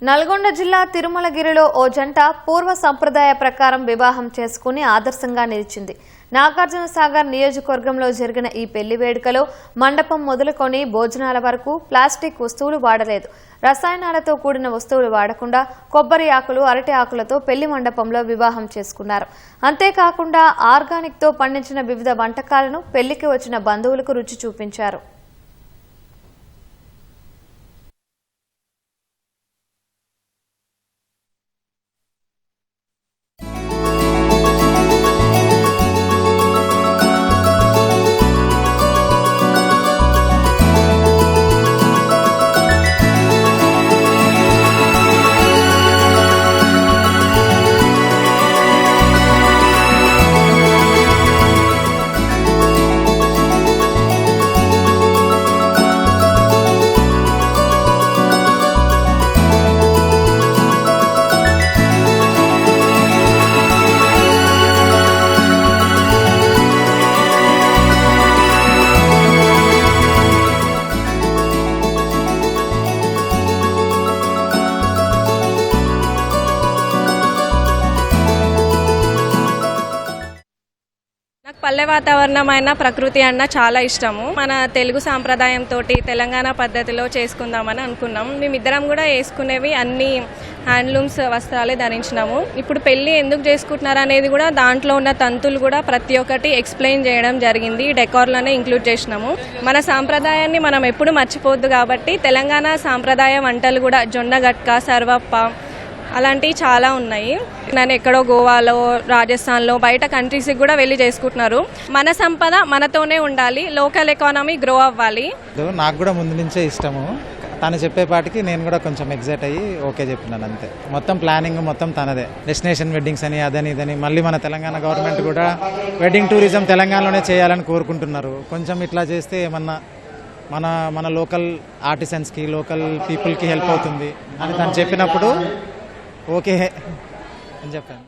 నల్గొండ జిల్లా తిరుమలగిరిలో ఓ జంట పూర్వ సంప్రదాయ ప్రకారం వివాహం చేసుకుని ఆదర్శంగా నిలిచింది. నాగార్జునసాగర్ నియోజకవర్గంలో జరిగిన ఈ పెళ్లి వేడుకలో మండపం మొదలుకొని భోజనాల వరకు ప్లాస్టిక్ వస్తువులు వాడలేదు. రసాయనాలతో కూడిన వస్తువులు వాడకుండా కొబ్బరి ఆకులు, అరటి ఆకులతో పెళ్లి మండపంలో వివాహం చేసుకున్నారు. అంతేకాకుండా ఆర్గానిక్ తో పండించిన వివిధ వంటకాలను పెళ్లికి వచ్చిన బంధువులకు రుచి చూపించారు. పల్లె వాతావరణమైన ప్రకృతి అన్న చాలా ఇష్టము. మన తెలుగు సాంప్రదాయంతో తెలంగాణ పద్ధతిలో చేసుకుందామని అనుకున్నాం. మేమిద్దరం కూడా వేసుకునేవి అన్ని హ్యాండ్లూమ్స్ వస్త్రాలే ధరించినాము. ఇప్పుడు పెళ్లి ఎందుకు చేసుకుంటున్నారు అనేది కూడా దాంట్లో ఉన్న తంతులు కూడా ప్రతి ఒక్కటి ఎక్స్ప్లెయిన్ చేయడం జరిగింది. డెకార్లోనే ఇంక్లూడ్ చేసినాము. మన సాంప్రదాయాన్ని మనం ఎప్పుడు మర్చిపోవద్దు కాబట్టి తెలంగాణ సాంప్రదాయ వంటలు కూడా జొన్న గట్క, సర్వప్ప అలాంటివి చాలా ఉన్నాయి. నేను ఎక్కడో గోవాలో, రాజస్థాన్లో, బయట కంట్రీస్కి కూడా వెళ్ళి చేసుకుంటున్నారు. మన సంపద మనతోనే ఉండాలి, లోకల్ ఎకానమీ గ్రో అవ్వాలి. నాకు కూడా ముందు నుంచే ఇష్టము. తను చెప్పేపాటికి నేను కూడా కొంచెం ఎగ్జైట్ అయ్యి ఓకే చెప్పినాను అంతే. మొత్తం ప్లానింగ్ మొత్తం తనదే. డెస్టినేషన్ వెడ్డింగ్స్ అని అదని ఇదని. మళ్ళీ మన తెలంగాణ గవర్నమెంట్ కూడా వెడ్డింగ్ టూరిజం తెలంగాణలోనే చేయాలని కోరుకుంటున్నారు. కొంచెం ఇట్లా చేస్తే ఏమన్నా మన లోకల్ ఆర్టిసన్స్కి, లోకల్ పీపుల్కి హెల్ప్ అవుతుంది అని తను చెప్పినప్పుడు ఓకే అని చెప్పాను.